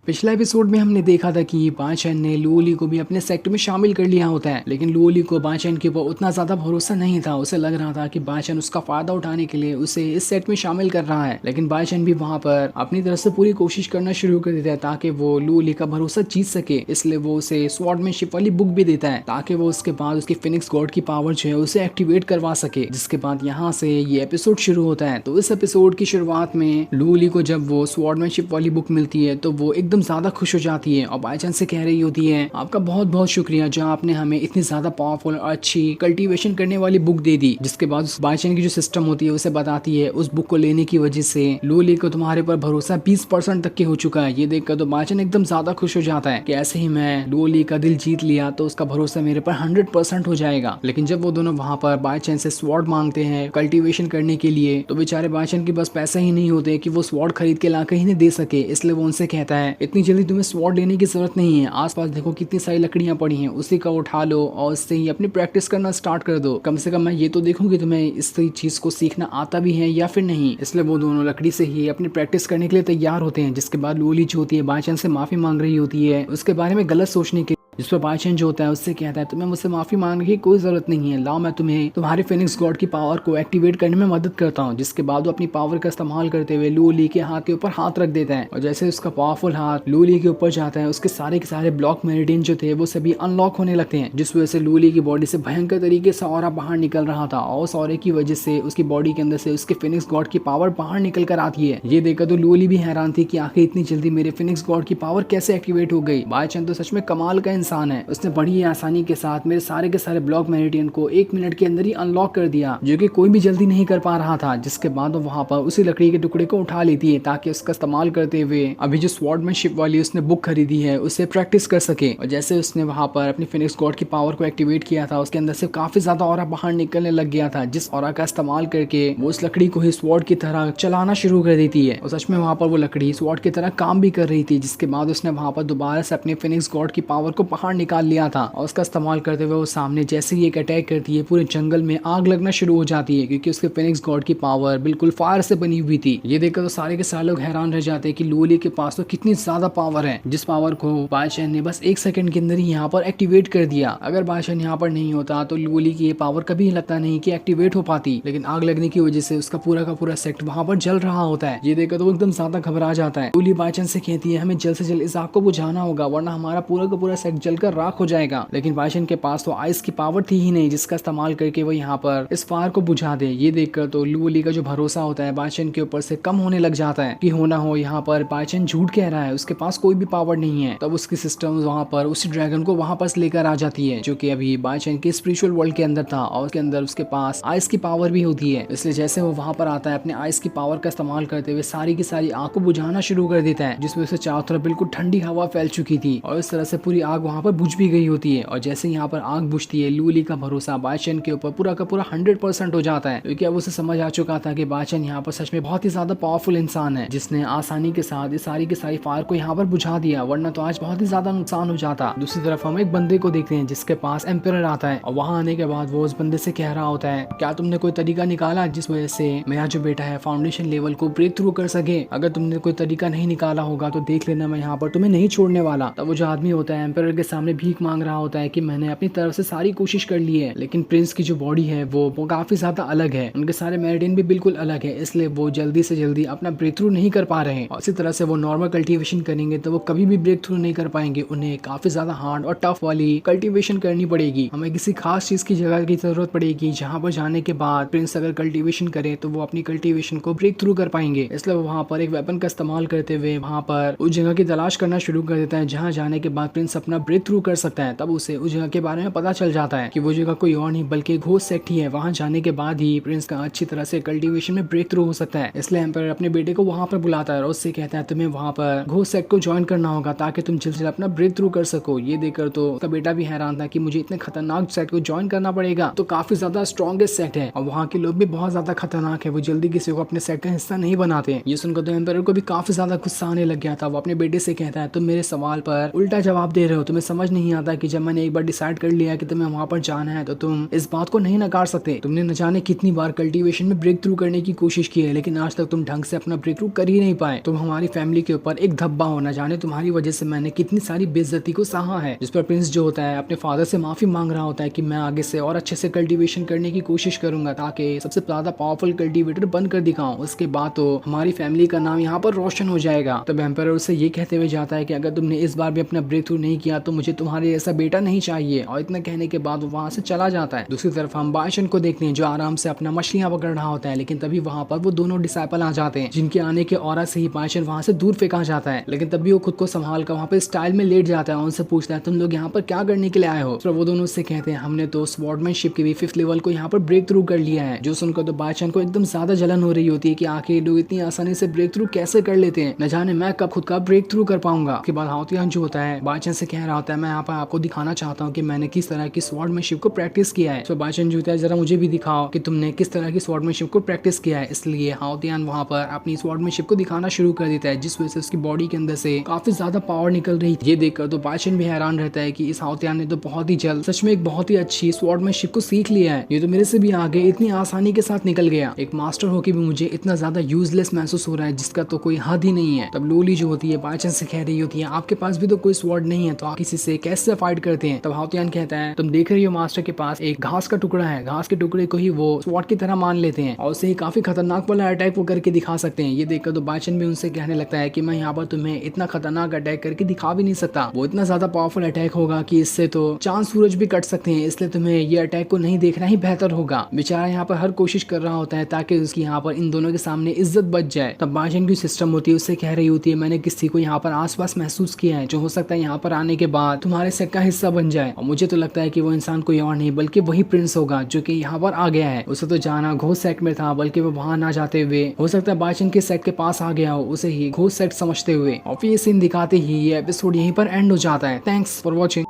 पिछला एपिसोड में हमने देखा था कि बाचन ने लूली को भी अपने सेक्ट में शामिल कर लिया होता है, लेकिन लूली को बाचन के ऊपर उतना ज्यादा भरोसा नहीं था। उसे लग रहा था कि बाचन उसका फायदा उठाने के लिए उसे इस सेट में शामिल कर रहा है, लेकिन बाचन भी वहां पर अपनी तरफ से पूरी कोशिश करना शुरू कर देता है ताकि वो लूली का भरोसा जीत सके। इसलिए वो उसे स्वॉर्डमैनशिप वाली बुक भी देता है ताकि वो उसके बाद उसकी फिनिक्स गॉड की पावर जो है उसे एक्टिवेट करवा सके। जिसके बाद यहाँ से ये एपिसोड शुरू होता है। तो इस एपिसोड की शुरुआत में लूली को जब वो स्वॉर्डमैनशिप वाली बुक मिलती है तो वो एकदम ज्यादा खुश हो जाती है और बाईचान से कह रही होती है, आपका बहुत बहुत शुक्रिया जो आपने हमें इतनी ज्यादा पावरफुल और अच्छी कल्टीवेशन करने वाली बुक दे दी। जिसके बाद उस बाईचान की जो सिस्टम होती है उसे बताती है उस बुक को लेने की वजह से लूली को तुम्हारे पर भरोसा 20% तक के हो चुका है। ये देखकर तो बाईचान एकदम ज्यादा खुश हो जाता है कि ऐसे ही मैं लूली का दिल जीत लिया तो उसका भरोसा मेरे पर 100% हो जाएगा। लेकिन जब वो दोनों वहां पर बाईचान से स्वॉर्ड मांगते हैं कल्टीवेशन करने के लिए तो बेचारे बाईचान के बस पैसे ही नहीं होते कि वो स्वॉर्ड खरीद के लाकर ही नहीं दे सके। इसलिए वो उनसे कहता है इतनी जल्दी तुम्हें स्वॉर्ड लेने की जरूरत नहीं है, आसपास देखो कितनी सारी लकड़ियां पड़ी हैं, उसी का उठा लो और उससे ही अपनी प्रैक्टिस करना स्टार्ट कर दो। कम से कम मैं ये तो देखूं कि तुम्हें इस चीज को सीखना आता भी है या फिर नहीं। इसलिए वो दोनों लकड़ी से ही अपनी प्रैक्टिस करने के लिए तैयार होते हैं। जिसके बाद लूली जो होती है बाईचान से माफी मांग रही होती है उसके बारे में गलत सोचने के, जिस पर बाईचान जो होता है उससे कहता है तुम्हें मुझसे माफी मांगने की कोई जरूरत नहीं है, लाओ मैं तुम्हें तुम्हारे फिनिक्स गॉड की पावर को एक्टिवेट करने में मदद करता हूँ। जिसके बाद वो अपनी पावर का इस्तेमाल करते हुए लूली के हाथ के ऊपर हाथ रख देता है और जैसे उसका पावरफुल हाथ लूली के ऊपर जाता है उसके सारे के सारे ब्लॉक मेरिडियन जो थे वो सभी अनलॉक होने लगते हैं, जिस वजह से लूली की बॉडी से भयंकर तरीके से ऑरा बाहर निकल रहा था और उस ऑरे की वजह से उसकी बॉडी के अंदर से उसके फिनिक्स गॉड की पावर बाहर निकल कर आती है। ये देखकर तो लूली भी हैरान थी कि आखिर इतनी जल्दी मेरे फिनिक्स गॉड की पावर कैसे एक्टिवेट हो गई। बाईचान तो सच में कमाल का इंसान है, उसने बड़ी आसानी के साथ मेरे सारे के सारे ब्लॉक मेरिडियन को 1 मिनट के अंदर ही अनलॉक कर दिया, जो कि कोई भी जल्दी नहीं कर पा रहा था। जिसके बाद वो वहां पर उसी लकड़ी के टुकड़े को उठा लेती है ताकि उसका इस्तेमाल करते हुए अभी जो स्वॉर्डमैनशिप वाली उसने बुक खरीदी है उससे प्रैक्टिस कर सके। और जैसे उसने वहां पर अपनी फिनिक्स गॉड की पावर को एक्टिवेट किया था उसके अंदर से काफी ज्यादा ऑरा बाहर निकलने लग गया था, जिस ऑरा का इस्तेमाल करके वो उस लकड़ी को ही स्वॉर्ड की तरह चलाना शुरू कर देती है। और सच में वहां पर वो लकड़ी स्वॉर्ड की तरह काम भी कर रही थी। जिसके बाद उसने वहां पर दोबारा से अपने फिनिक्स गॉड की पावर को बाहर निकाल लिया था और उसका इस्तेमाल करते हुए वो सामने जैसे ही एक अटैक करती है पूरे जंगल में आग लगना शुरू हो जाती है, क्योंकि उसके फिनिक्स गॉड की पावर बिल्कुल फायर से बनी हुई थी। ये देखकर तो सारे के सारे लोग हैरान रह जाते हैं कि लूली के पास तो कितनी ज्यादा पावर है, जिस पावर को बादशाह ने बस 1 सेकंड के अंदर ही यहाँ पर एक्टिवेट कर दिया। अगर बादशाह यहाँ पर नहीं होता तो लूली की ये पावर कभी लगता नहीं कि एक्टिवेट हो पाती, लेकिन आग लगने की वजह से उसका पूरा का पूरा सेक्ट वहां पर जल रहा होता है। ये देखकर तो एकदम ज्यादा घबरा जाता है। लूली बादशाह से कहती है हमें जल्द से जल्द इस आग को बुझाना होगा वरना हमारा पूरा का पूरा सेक्ट जलकर राख हो जाएगा। लेकिन बादशाह के पास तो आइस की पावर थी ही नहीं जिसका इस्तेमाल करके वो यहाँ पर इस फायर को बुझा दे। ये देखकर तो लूली का जो भरोसा होता है बादशाह के ऊपर से कम होने लग जाता है कि हो ना हो यहाँ पर बादशाह झूठ कह रहा है, उसके पास कोई भी पावर नहीं है। तब उसकी सिस्टम वहाँ पर उसी ड्रैगन को वहाँ पर लेकर आ जाती है जो कि अभी बादशाह के स्पिरिचुअल वर्ल्ड के अंदर था और उसके अंदर उसके पास आइस की पावर भी होती है। इसलिए जैसे वो वहाँ पर आता है अपने आइस की पावर का इस्तेमाल करते हुए सारी की सारी आग को बुझाना शुरू कर देता है, जिस वजह से चारों तरफ बिल्कुल ठंडी हवा फैल चुकी थी और इस तरह से पूरी आग वहाँ पर बुझ भी गई होती है। और जैसे यहाँ पर आग बुझती है लूली का भरोसा बादशाह के ऊपर पूरा का पूरा 100% हो जाता है, क्योंकि अब उसे समझ आ चुका था कि बादशाह यहाँ पर सच में बहुत ही ज्यादा पावरफुल इंसान है जिसने आसानी के साथ इस सारी की सारी फायर को यहाँ पर बुझा दिया, वरना तो आज बहुत ही ज्यादा नुकसान हो जाता। दूसरी तरफ हम एक बंदे को देखते हैं जिसके पास एम्पायर आता है और वहाँ आने के बाद वो उस बंदे से कह रहा होता है क्या तुमने कोई तरीका निकाला जिस वजह से मेरा जो बेटा है फाउंडेशन लेवल को ब्रेक थ्रू कर सके। अगर तुमने कोई तरीका नहीं निकाला होगा तो देख लेना मैं यहाँ पर तुम्हें नहीं छोड़ने वाला। तब वो जो आदमी होता है एम्पायर के सामने भीख मांग रहा होता है कि मैंने अपनी तरफ से सारी कोशिश कर ली है, लेकिन प्रिंस की जो बॉडी है वो काफी ज्यादा अलग है, उनके सारे मेरिडियन भी बिल्कुल अलग है, इसलिए वो जल्दी से जल्दी अपना ब्रेक थ्रू नहीं कर पा रहे हैं। और इसी तरह से वो नॉर्मल कल्टीवेशन करेंगे तो वो कभी भी ब्रेक थ्रू नहीं कर पाएंगे, उन्हें काफी ज्यादा हार्ड और टफ वाली कल्टीवेशन करनी पड़ेगी। हमें किसी खास चीज की जगह की जरूरत पड़ेगी जहाँ पर जाने के बाद प्रिंस अगर कल्टीवेशन करे तो वो अपनी कल्टीवेशन को ब्रेक थ्रू कर पाएंगे। इसलिए वो वहाँ पर एक वेपन का इस्तेमाल करते हुए वहाँ पर उस जगह की तलाश करना शुरू कर देता है जहाँ जाने के बाद प्रिंस अपना ब्रेक थ्रू कर सकता है। तब उसे उस जगह के बारे में पता चल जाता है कि वो जगह कोई और नहीं बल्कि घोस्ट सेक्ट ही है, वहाँ जाने के बाद ही प्रिंस का अच्छी तरह से कल्टीवेशन में ब्रेक थ्रू हो सकता है। इसलिए एम्पायर अपने बेटे को वहाँ पर बुलाता है और उससे कहता है तुम्हें वहाँ पर घोस्ट सेक्ट को ज्वाइन करना होगा ताकि तुम जल्द से अपना ब्रेक थ्रू कर सको। ये देखकर तो उसका बेटा भी हैरान था कि मुझे इतने खतरनाक सेक्ट को ज्वाइन करना पड़ेगा, तो काफी ज्यादा स्ट्रॉन्गेस्ट सेक्ट है और वहाँ के लोग भी बहुत ज्यादा खतरनाक है, वो जल्दी किसी को अपने सेक्ट का हिस्सा नहीं बनाते। ये सुनकर तो एम्पायर को भी काफी ज्यादा गुस्सा आने लग गया था। वो अपने बेटे से कहता है तुम मेरे सवाल पर उल्टा जवाब दे रहे हो, तुम्हें समझ नहीं आता कि जब मैंने एक बार डिसाइड कर लिया कि तुम्हें वहां पर जाना है तो तुम इस बात को नहीं नकार सकते। तुमने न जाने कितनी बार कल्टीवेशन में ब्रेक थ्रू करने की कोशिश की है, लेकिन आज तक तुम ढंग से अपना ब्रेक थ्रू कर ही नहीं पाए। तुम हमारी फैमिली के ऊपर एक धब्बा हो, न जाने तुम्हारी वजह से मैंने कितनी सारी बेइज्जती को सहा है, जिस पर प्रिंस जो होता है अपने फादर से माफी मांग रहा होता है कि मैं आगे से और अच्छे से कल्टीवेशन करने की कोशिश करूंगा ताकि सबसे ज्यादा पावरफुल कल्टीवेटर बनकर दिखाऊं। उसके बाद तो हमारी फैमिली का नाम यहाँ पर रोशन हो जाएगा। तब एम्पायर उससे ये कहते हुए जाता है कि अगर तुमने इस बार भी अपना ब्रेक थ्रू नहीं किया तो मुझे तुम्हारे जैसा बेटा नहीं चाहिए, और इतना कहने के बाद वो वहां से चला जाता है। दूसरी तरफ हम बायशन को देखते हैं जो आराम से अपना मछलियां पकड़ रहा होता है, लेकिन तभी वहां पर वो दोनों डिसाइपल आ जाते हैं जिनके आने के ऑरा से ही बायशन वहां से दूर फेंका जाता है। लेकिन तभी वो खुद को संभाल कर वहां पर स्टाइल में लेट जाता है और उनसे पूछता है तुम लोग यहाँ पर क्या करने के लिए आए हो। तो वो दोनों उससे कहते हैं हमने तो स्वॉर्डमैनशिप के भी 5th लेवल को यहाँ पर ब्रेक थ्रू कर लिया है। जो सुनकर तो बायशन को एकदम ज्यादा जलन हो रही होती है कि आखिर लोग इतनी आसानी से ब्रेक थ्रू कैसे कर लेते हैं, न जाने मैं कब खुद का ब्रेक थ्रू कर पाऊंगा। उसके बाद हाउतियान जो होता है बायशन से कह रहा होता है मैं यहाँ पर आपको दिखाना चाहता हूँ कि मैंने किस तरह की स्वॉर्डमैनशिप को प्रैक्टिस किया है। तो बायशन जो होता है जरा मुझे भी दिखाओ कि तुमने किस तरह की स्वॉर्डमैनशिप को प्रैक्टिस किया है। इसलिए हाउतियान वहां पर अपनी स्वॉर्डमैनशिप को दिखाना शुरू कर देता है, जिस वजह से उसकी बॉडी के अंदर से काफी ज्यादा पावर निकल रही थी। ये देखकर तो बायशन भी हैरान रहता है कि इस हाउतियान ने तो बहुत ही जल्द सच में एक बहुत ही अच्छी स्वॉर्डमैनशिप को सीख लिया है, ये तो मेरे से भी आगे इतनी आसानी के साथ निकल गया। एक मास्टर होकर भी मुझे इतना ज्यादा यूजलेस महसूस हो रहा है जिसका तो कोई हद ही नहीं है। तब लोली जो होती है बायशन से कह रही होती है आपके पास भी तो कोई स्वॉर्ड नहीं है तो आप किसी से कैसे फाइट करते हैं। तब हाउतियान कहता है तुम देख रही हो मास्टर के पास एक घास का टुकड़ा है, घास के टुकड़े को ही वो स्वॉर्ड की तरह मान लेते हैं और उसे ही काफी खतरनाक वाला अटैक वो करके दिखा सकते हैं। ये देखकर तो बायशन भी उनसे कहने लगता है कि मैं यहाँ पर तुम्हें इतना खतरनाक अटैक करके दिखा भी नहीं सकता, वो इतना ज्यादा पावरफुल अटैक होगा कि इससे तो चांद सूरज भी कट सकते हैं, इसलिए तुम्हें ये अटैक को नहीं देखना ही बेहतर होगा। बेचारा यहाँ पर हर कोशिश कर रहा होता है ताकि उसकी यहाँ पर इन दोनों के सामने इज्जत बच जाए। तब बायशन की सिस्टम होती है उससे कह रही होती है मैंने किसी को यहाँ पर आसपास महसूस किया है जो हो सकता है यहाँ पर आने के बाद तुम्हारे सेट का हिस्सा बन जाए, और मुझे तो लगता है कि वो इंसान कोई और नहीं बल्कि वही प्रिंस होगा जो कि यहाँ पर आ गया है। उसे तो जाना घोस्ट सेट में था, बल्कि वो वहां ना जाते हुए हो सकता है बायशन के सेट के पास आ गया हो, उसे ही घोस्ट सेट समझते हुए। और फिर ये सीन दिखाते ही ये एपिसोड यहीं पर एंड हो जाता है। Thanks for watching.